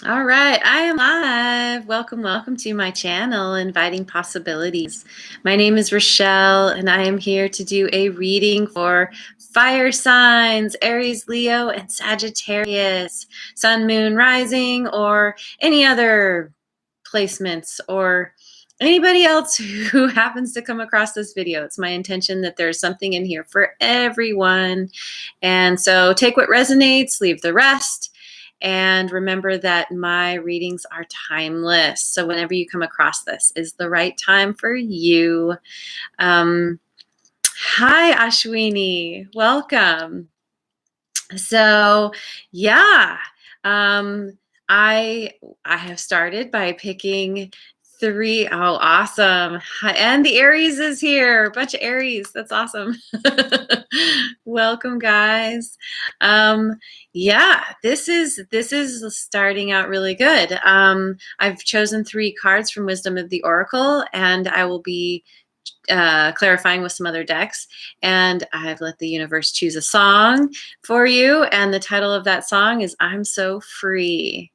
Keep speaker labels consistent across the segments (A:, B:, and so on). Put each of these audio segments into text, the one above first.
A: All right, I am live. Welcome to my channel, Inviting Possibilities. My name is Rochelle, and I am here to do a reading for fire signs, Aries, Leo, and Sagittarius, Sun, Moon, Rising, or any other placements, or anybody else who happens to come across this video. It's my intention that there's something in here for everyone. And so take what resonates, leave the rest. And remember that my readings are timeless. So whenever you come across this is the right time for you. Hi, Ashwini. Welcome. So, yeah, I have started by picking three. Oh, awesome. And the Aries is here. A bunch of Aries. That's awesome. Welcome, guys. Yeah, this is starting out really good. I've chosen three cards from Wisdom of the Oracle, and I will be clarifying with some other decks. And I've let the universe choose a song for you. And the title of that song is I'm So Free.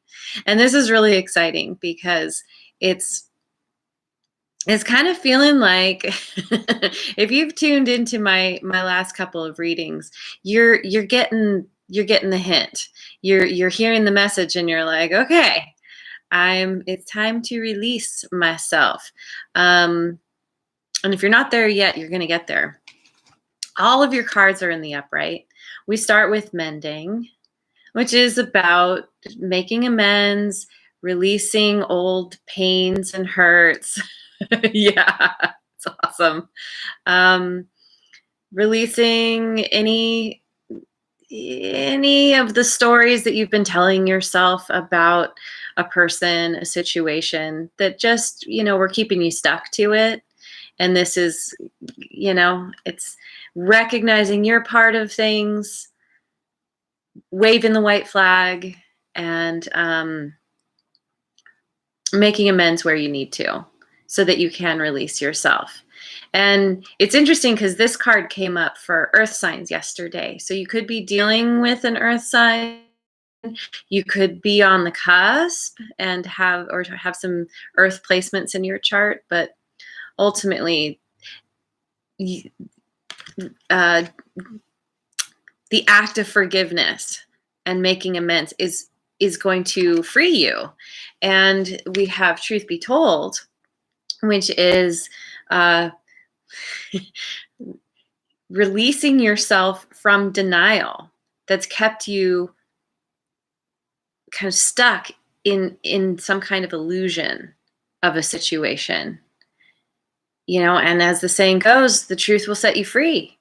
A: And this is really exciting because it's kind of feeling like if you've tuned into my last couple of readings, you're getting the hint. You're hearing the message and you're like, okay, it's time to release myself. And if you're not there yet, you're going to get there. All of your cards are in the upright. We start with Mending, which is about making amends, releasing old pains and hurts. Yeah, it's awesome. Releasing any of the stories that you've been telling yourself about a person, a situation that just, were keeping you stuck to it. And this is, it's recognizing your part of things, waving the white flag, and making amends where you need to so that you can release yourself. And it's interesting because this card came up for earth signs yesterday. So you could be dealing with an earth sign. You could be on the cusp and have some earth placements in your chart, but ultimately, the act of forgiveness and making amends is going to free you. And we have Truth Be Told, which is releasing yourself from denial that's kept you kind of stuck in some kind of illusion of a situation. And as the saying goes, the truth will set you free.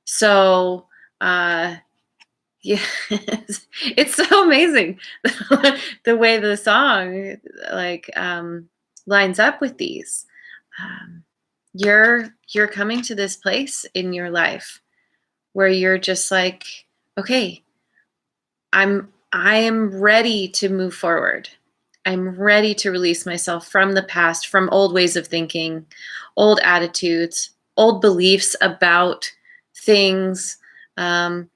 A: So, yeah, it's so amazing the way the song lines up with these. You're coming to this place in your life where you're just like, okay, I am ready to move forward. I'm ready to release myself from the past, from old ways of thinking, old attitudes, old beliefs about things. Darlene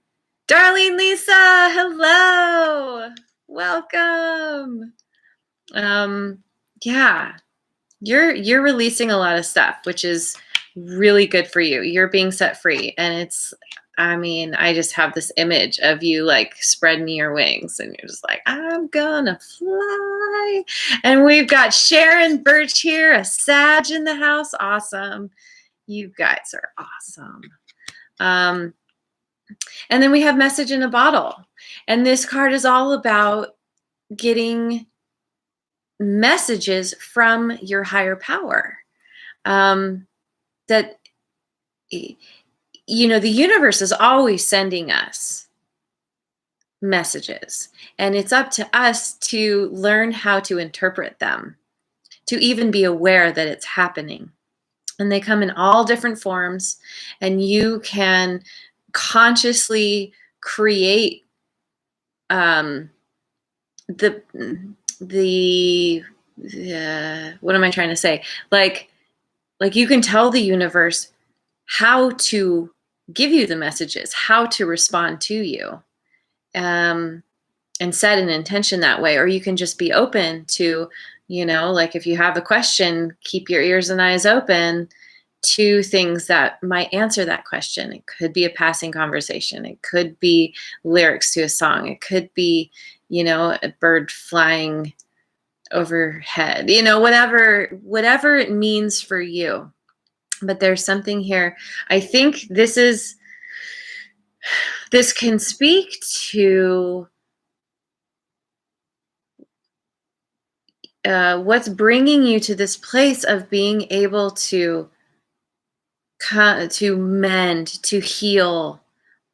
A: Lisa, hello, welcome. Yeah, you're releasing a lot of stuff, which is really good for you. You're being set free, and I just have this image of you like spreading your wings and you're just like, I'm gonna fly. And we've got Sharon Birch here, a Sag in the house. Awesome. You guys are awesome. And then we have Message in a Bottle. And this card is all about getting messages from your higher power. That the universe is always sending us messages, and it's up to us to learn how to interpret them, to even be aware that it's happening. And they come in all different forms, and you can consciously create what am I trying to say? Like you can tell the universe how to give you the messages, how to respond to you. and set an intention that way. Or you can just be open to, like if you have a question, keep your ears and eyes open to things that might answer that question. It could be a passing conversation. It could be lyrics to a song. It could be, a bird flying overhead, whatever it means for you. But there's something here. I think this can speak to what's bringing you to this place of being able to mend, to heal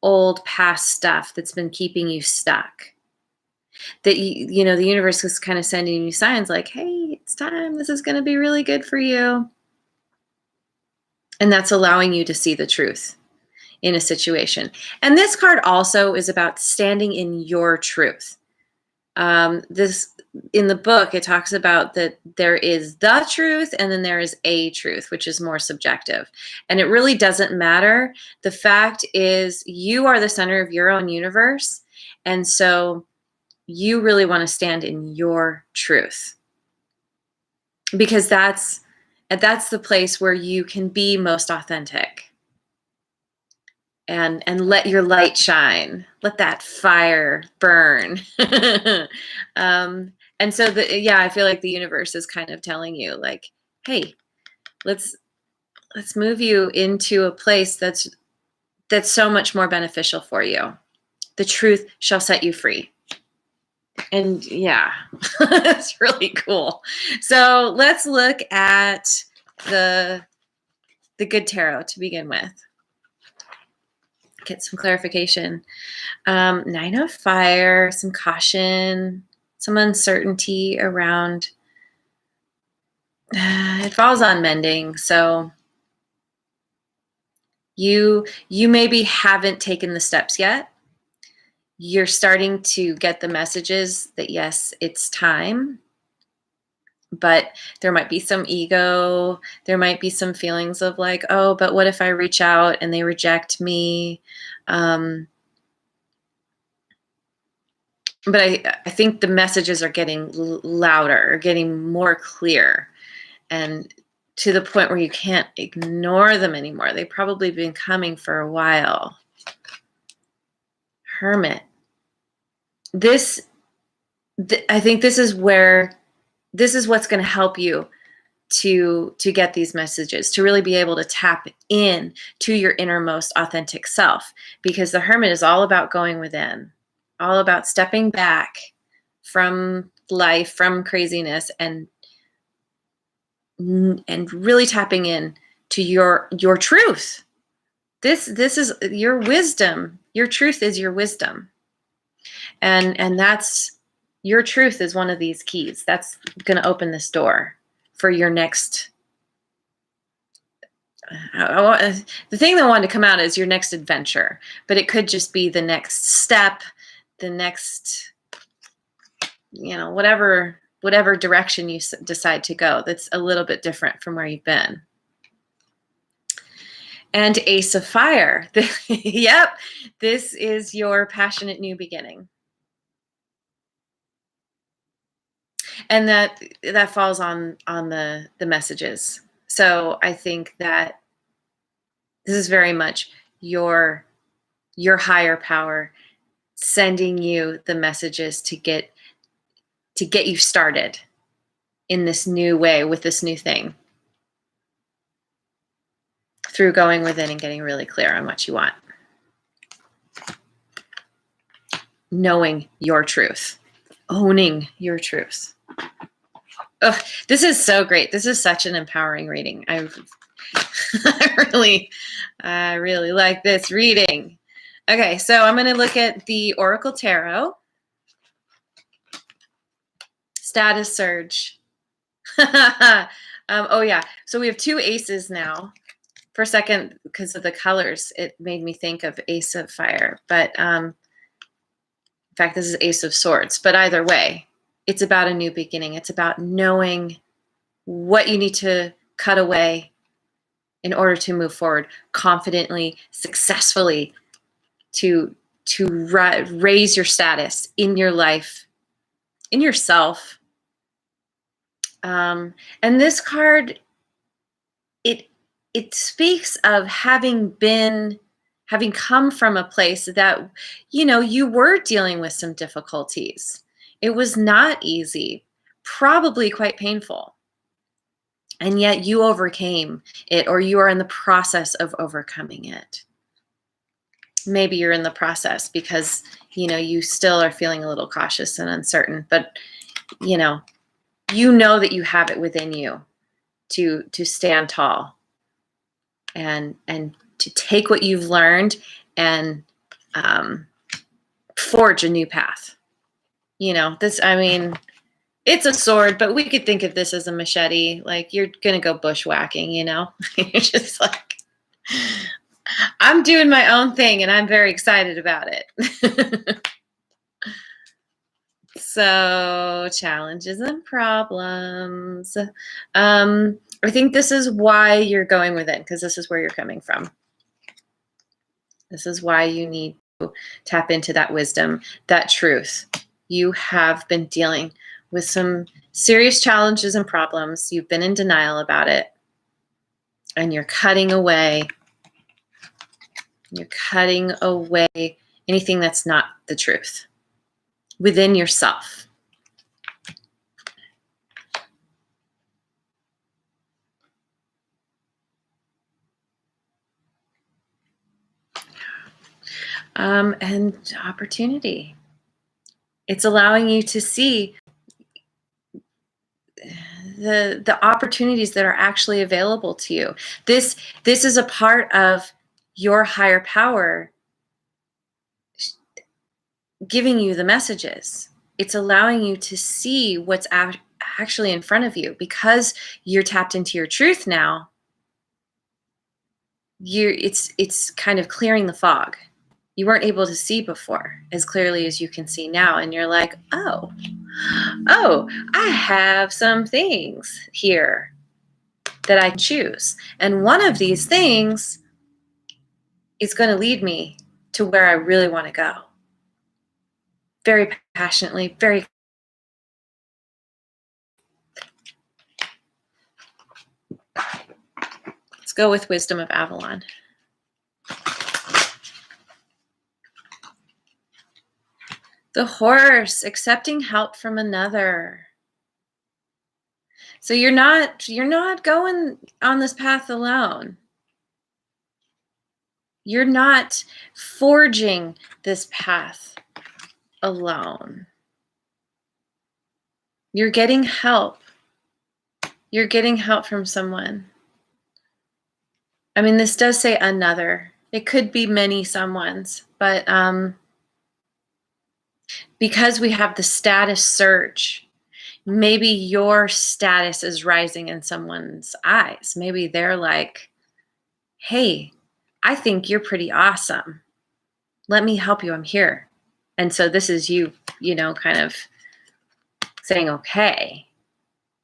A: old past stuff that's been keeping you stuck. That the universe is kind of sending you signs like, hey, it's time. This is going to be really good for you. And that's allowing you to see the truth in a situation. And this card also is about standing in your truth. In the book, it talks about that there is the truth and then there is a truth, which is more subjective. And it really doesn't matter. The fact is you are the center of your own universe. And so you really want to stand in your truth, because that's the place where you can be most authentic and let your light shine, let that fire burn. And so I feel like the universe is kind of telling you like, hey, let's move you into a place that's so much more beneficial for you. The truth shall set you free. And it's really cool. So let's look at the good tarot to begin with. Get some clarification. 9 of Fire, some caution, some uncertainty around. It falls on mending. So you maybe haven't taken the steps yet. You're starting to get the messages that yes, it's time. But there might be some ego. There might be some feelings of like, oh, but what if I reach out and they reject me? But I think the messages are getting louder, getting more clear, and to the point where you can't ignore them anymore. They've probably been coming for a while. Hermit. I think this is what's going to help you to get these messages, to really be able to tap in to your innermost authentic self, because the Hermit is all about going within, all about stepping back from life, from craziness, and really tapping in to your truth. This is your wisdom. Your truth is your wisdom. And that's your truth is one of these keys. That's going to open this door for your next. The thing that wanted to come out is your next adventure, but it could just be the next step, the next, whatever direction you decide to go. That's a little bit different from where you've been. And Ace of Fire. Yep, this is your passionate new beginning. And that falls on the messages. So I think that this is very much your higher power sending you the messages to get you started in this new way with this new thing, through going within and getting really clear on what you want. Knowing your truth, owning your truth. Oh, this is so great. This is such an empowering reading. I really like this reading. Okay, so I'm going to look at the Oracle Tarot. Status surge. Oh yeah, so we have 2 aces now. For a second, because of the colors, it made me think of Ace of Fire. But in fact, this is Ace of Swords. But either way, it's about a new beginning. It's about knowing what you need to cut away in order to move forward confidently, successfully, to raise your status in your life, in yourself. And this card, it speaks of having come from a place that, you were dealing with some difficulties. It was not easy, probably quite painful. And yet you overcame it, or you are in the process of overcoming it. Maybe you're in the process because, you still are feeling a little cautious and uncertain, but you know that you have it within you to stand tall and to take what you've learned and forge a new path. It's a sword, but we could think of this as a machete. Like, you're going to go bushwhacking, You're just like, I'm doing my own thing and I'm very excited about it. So, challenges and problems. I think this is why you're going with it, because this is where you're coming from. This is why you need to tap into that wisdom, that truth. You have been dealing with some serious challenges and problems. You've been in denial about it. And you're cutting away. You're cutting away anything that's not the truth within yourself. And opportunity. It's allowing you to see the opportunities that are actually available to you. This is a part of your higher power giving you the messages. It's allowing you to see what's actually in front of you, because you're tapped into your truth now. It's kind of clearing the fog. You weren't able to see before as clearly as you can see now, and you're like, oh, I have some things here that I choose. And one of these things is going to lead me to where I really want to go. Very passionately, very. Let's go with Wisdom of Avalon. The Horse, accepting help from another. So you're not going on this path alone. You're not forging this path alone. You're getting help. You're getting help from someone. I mean, this does say another. It could be many someones, but because we have the status surge, maybe your status is rising in someone's eyes. Maybe they're like, hey, I think you're pretty awesome. Let me help you. I'm here. And so this is you, kind of saying, okay,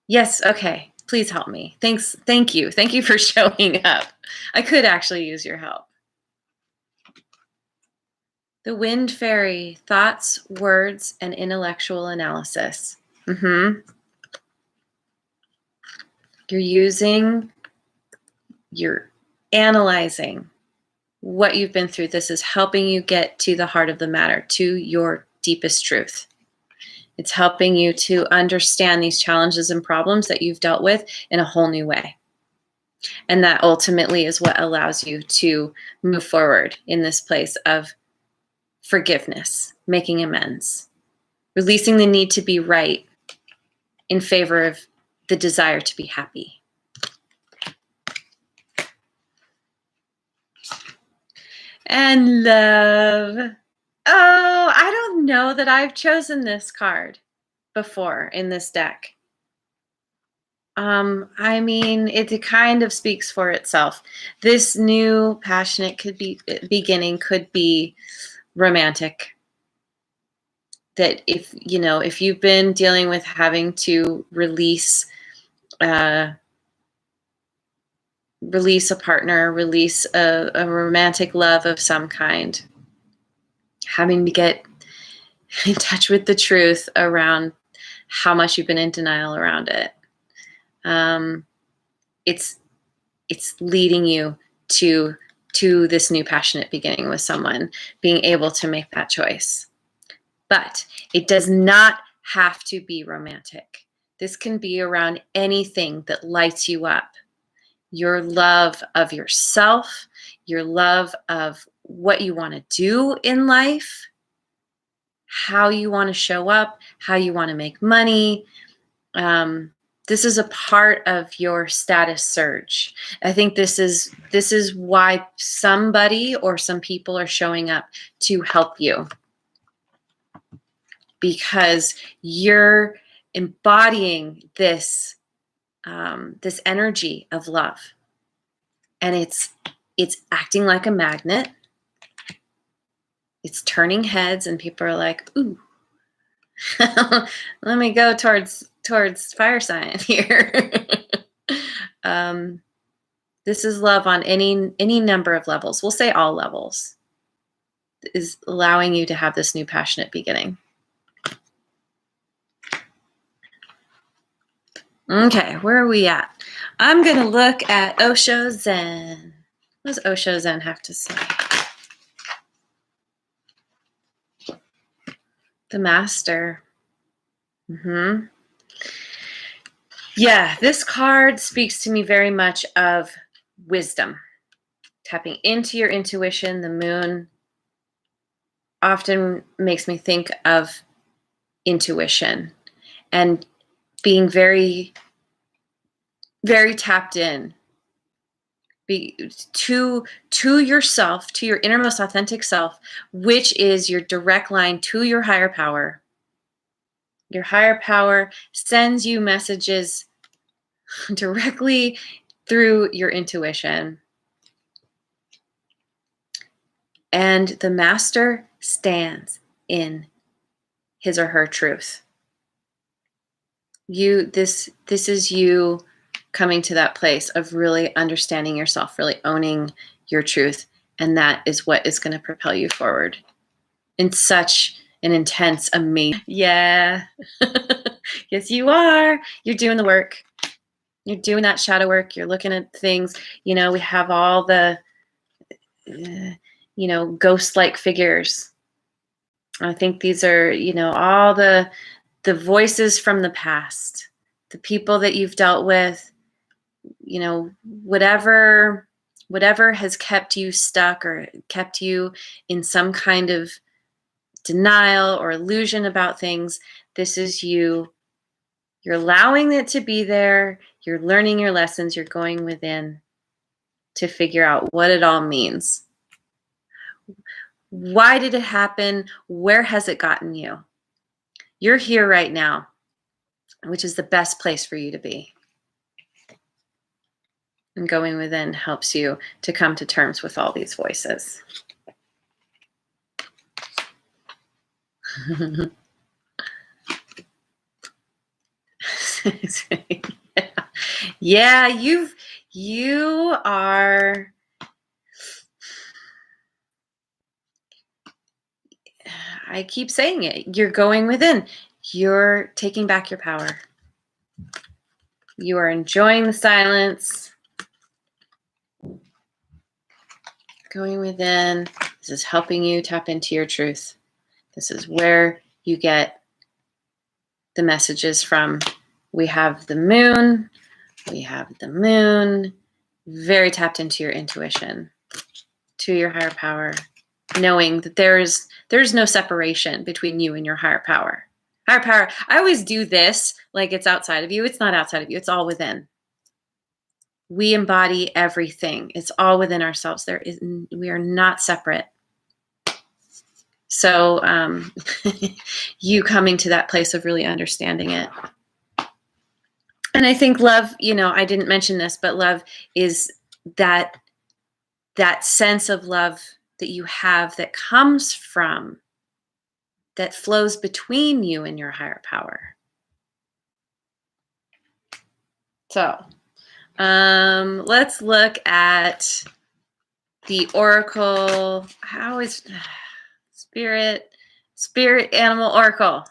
A: yes, okay, please help me. Thanks. Thank you. Thank you for showing up. I could actually use your help. The Wind Fairy, thoughts, words, and intellectual analysis. You're analyzing what you've been through. This is helping you get to the heart of the matter, to your deepest truth. It's helping you to understand these challenges and problems that you've dealt with in a whole new way. And that ultimately is what allows you to move forward in this place of forgiveness, making amends, releasing the need to be right in favor of the desire to be happy. And love. Oh, I don't know that I've chosen this card before in this deck. I mean, it kind of speaks for itself. This new passionate beginning could be romantic. That if you've been dealing with having to release a partner, release a romantic love of some kind, having to get in touch with the truth around how much you've been in denial around it. It's leading you to this new passionate beginning with someone, being able to make that choice. But it does not have to be romantic. This can be around anything that lights you up. Your love of yourself, your love of what you want to do in life, how you want to show up, how you want to make money. This is a part of your status surge. I think this is why somebody or some people are showing up to help you, because you're embodying this this energy of love, and it's acting like a magnet. It's turning heads, and people are like, "Ooh, let me go towards fire sign here." This is love on any number of levels. We'll say all levels. Is allowing you to have this new passionate beginning. Okay, where are we at? I'm going to look at Osho Zen. What does Osho Zen have to say? The Master. Yeah, this card speaks to me very much of wisdom. Tapping into your intuition. The moon often makes me think of intuition and being very, very tapped in to yourself, to your innermost authentic self, which is your direct line to your higher power. Your higher power sends you messages directly through your intuition. And the Master stands in his or her truth. This is you coming to that place of really understanding yourself, really owning your truth. And that is what is going to propel you forward in such an intense, amazing. Yeah. Yes, you are. You're doing the work. You're doing that shadow work. You're looking at things. We have all the, ghost-like figures. I think these are, all the voices from the past, the people that you've dealt with, whatever has kept you stuck or kept you in some kind of denial or illusion about things. This is you. You're allowing it to be there. You're learning your lessons. You're going within to figure out what it all means. Why did it happen? Where has it gotten you? You're here right now, which is the best place for you to be. And going within helps you to come to terms with all these voices. Yeah, you are. I keep saying it. You're going within. You're taking back your power. You are enjoying the silence. Going within. This is helping you tap into your truth. This is where you get the messages from. We have the moon. We have the moon. Very tapped into your intuition, to your higher power, knowing that there's no separation between you and your higher power. Higher power, I always do this like it's outside of you. It's not outside of you. It's all within. We embody everything. It's all within ourselves. We are not separate. So you coming to that place of really understanding it. And I think love, I didn't mention this, but love is that sense of love that you have that comes from, that flows between you and your higher power. So let's look at the oracle. How is Spirit Animal Oracle.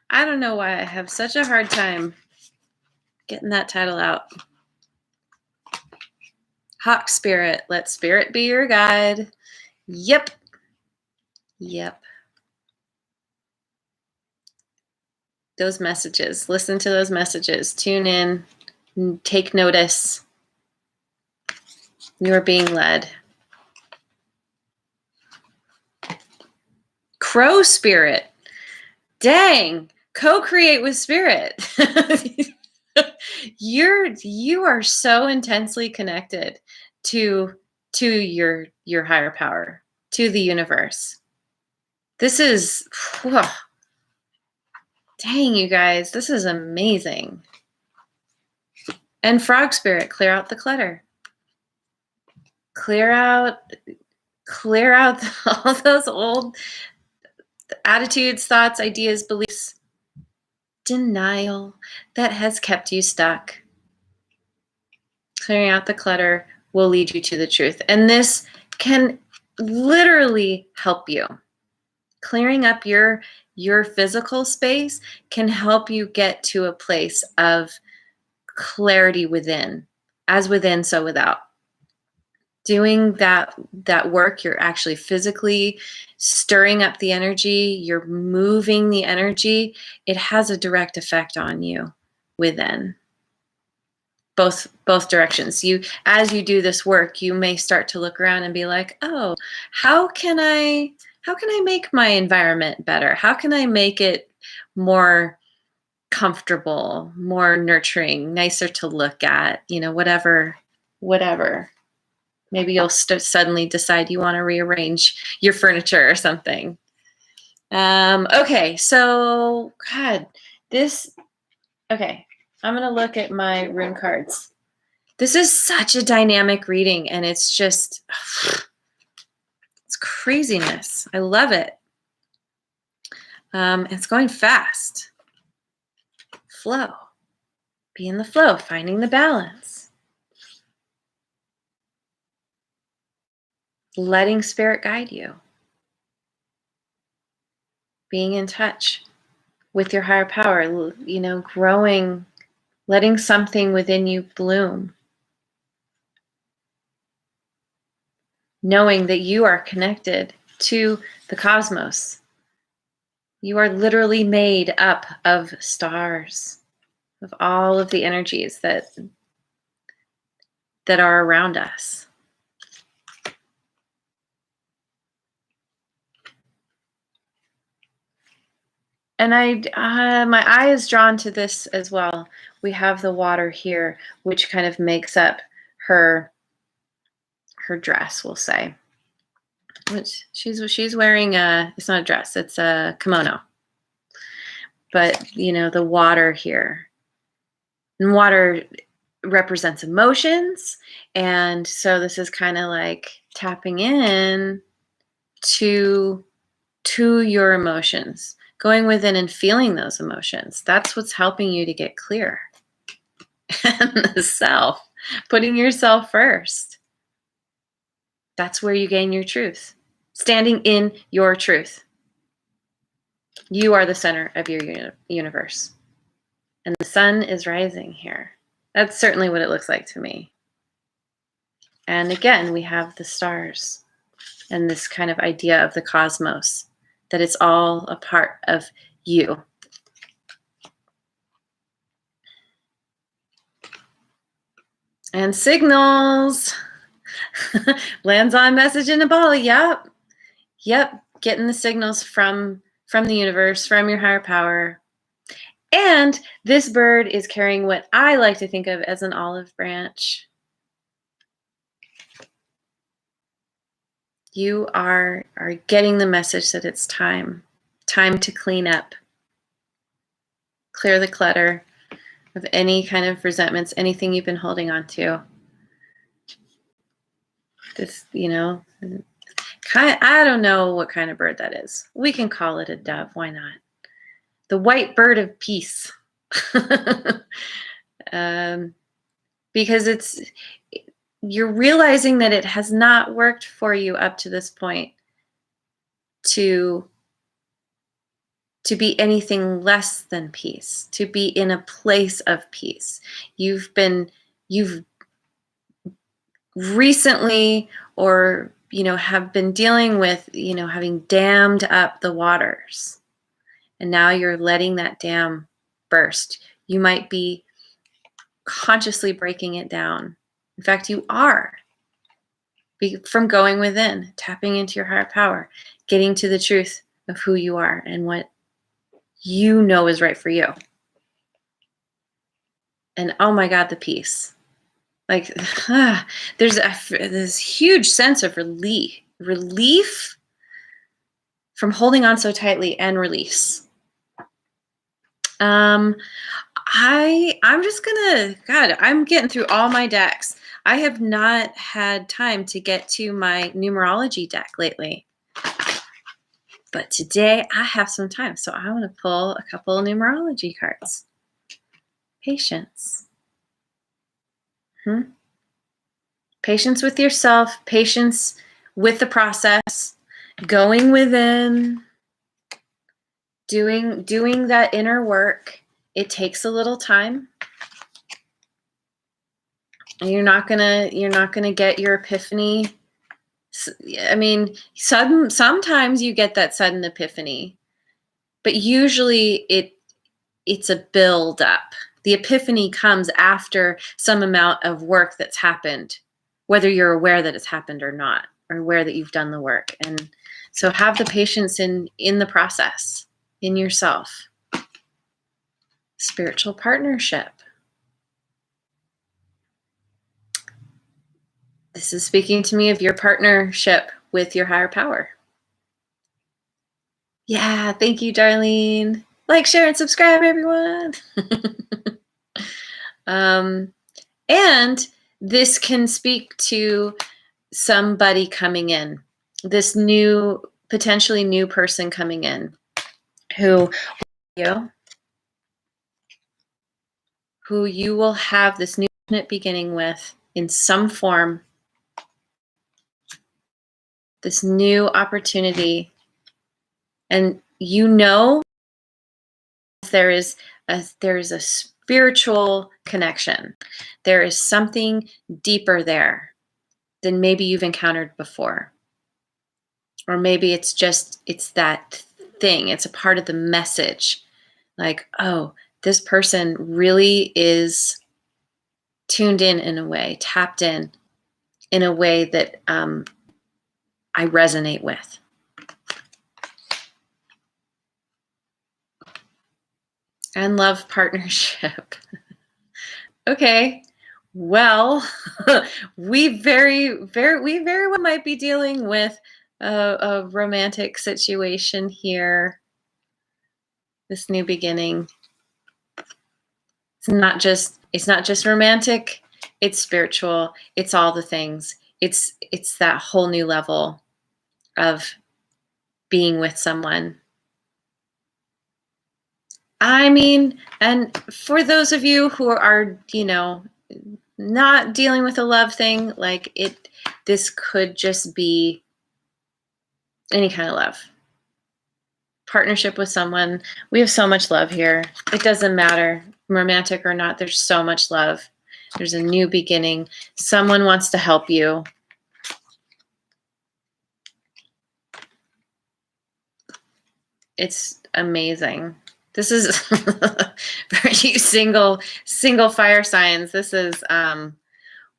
A: I don't know why I have such a hard time getting that title out. Hawk Spirit, let Spirit be your guide. Yep. Those messages. Listen to those messages. Tune in. Take notice. You are being led. Crow Spirit. Dang. Co-create with Spirit. You are so intensely connected to your higher power, to the universe. This is, dang, you guys, this is amazing. And Frog Spirit, clear out the clutter. Clear out all those old attitudes, thoughts, ideas, beliefs, denial that has kept you stuck. Clearing out the clutter will lead you to the truth. And this can literally help you. Clearing up your physical space can help you get to a place of clarity within. As within, so without. Doing that work, you're actually physically stirring up the energy, you're moving the energy. It has a direct effect on you within. Both directions. As you do this work, you may start to look around and be like, oh, how can I make my environment better? How can I make it more comfortable, more nurturing, nicer to look at, whatever. Maybe you'll suddenly decide you want to rearrange your furniture or something. Okay, so God, okay, I'm going to look at my rune cards. This is such a dynamic reading, and it's just, it's craziness. I love it. It's going fast. Flow. Be in the flow, finding the balance. Letting Spirit guide you. Being in touch with your higher power, growing, letting something within you bloom. Knowing that you are connected to the cosmos. You are literally made up of stars, of all of the energies that are around us. And my eye is drawn to this as well. We have the water here, which kind of makes up her dress, we'll say. Which she's wearing it's not a dress, it's a kimono. But the water here. And water represents emotions, and so this is kind of like tapping in to your emotions, going within and feeling those emotions. That's what's helping you to get clear. And the self, putting yourself first. That's where you gain your truth. Standing in your truth. You are the center of your universe. And the sun is rising here. That's certainly what it looks like to me. And again, we have the stars and this kind of idea of the cosmos, that it's all a part of you. And signals. Lands on message in a ball. Yep. Getting the signals from the universe, from your higher power. And this bird is carrying what I like to think of as an olive branch. You are getting the message that it's time to clean up, clear the clutter of any kind of resentments, anything you've been holding on to. This, I don't know what kind of bird that is. We can call it a dove. Why not? The white bird of peace. Because you're realizing that it has not worked for you up to this point. to be anything less than peace, to be in a place of peace. You've recently, or have been dealing with having dammed up the waters, and now you're letting that dam burst. You might be consciously breaking it down. In fact, you are, from going within, tapping into your higher power, getting to the truth of who you are and what you know is right for you. And oh my God, the peace. Like, there's this huge sense of relief from holding on so tightly, and release. I'm just gonna, God, I'm getting through all my decks. I have not had time to get to my numerology deck lately, but today I have some time, so I want to pull a couple of numerology cards. Patience. Patience with yourself, patience with the process, going within, doing that inner work. It takes a little time. You're not gonna get your epiphany. I mean, sometimes you get that sudden epiphany, but usually it's a build up. The epiphany comes after some amount of work that's happened, whether you're aware that it's happened or not, or aware that you've done the work. And so have the patience in the process, in yourself. Spiritual partnership. This is speaking to me of your partnership with your higher power. Yeah, thank you, Darlene. Like, share, and subscribe, everyone. And this can speak to somebody coming in, this potentially new person coming in, who you will have this new beginning with in some form, this new opportunity. And there is a spiritual connection. There is something deeper there than maybe you've encountered before. Or maybe it's that thing. It's a part of the message. Like, oh, this person really is tuned in a way, tapped in a way that I resonate with. And love partnership. Okay. Well, we very well might be dealing with a romantic situation here. This new beginning. It's not just romantic. It's spiritual. It's all the things. It's that whole new level of being with someone. I mean, and for those of you who are, not dealing with a love thing, like this could just be any kind of love. Partnership with someone. We have so much love here. It doesn't matter, romantic or not, there's so much love. There's a new beginning. Someone wants to help you. It's amazing. This is for you single fire signs. This is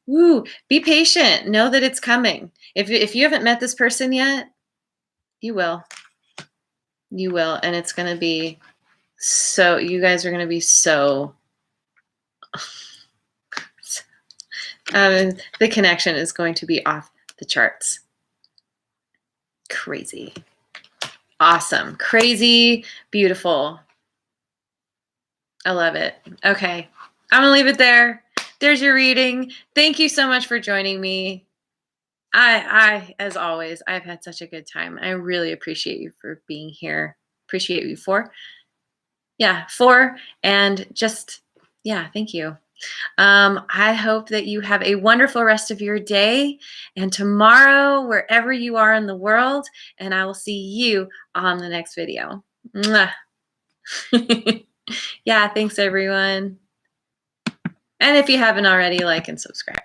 A: be patient. Know that it's coming. If you haven't met this person yet, you will. You will, and it's going to be so, you guys are going to be so the connection is going to be off the charts. Crazy. Awesome. Crazy. Beautiful. I love it. Okay. I'm going to leave it there. There's your reading. Thank you so much for joining me. I, as always, I've had such a good time. I really appreciate you for being here. Appreciate you for, and just, thank you. I hope that you have a wonderful rest of your day and tomorrow, wherever you are in the world, and I will see you on the next video. Mwah. Yeah, thanks everyone. And if you haven't already, like and subscribe.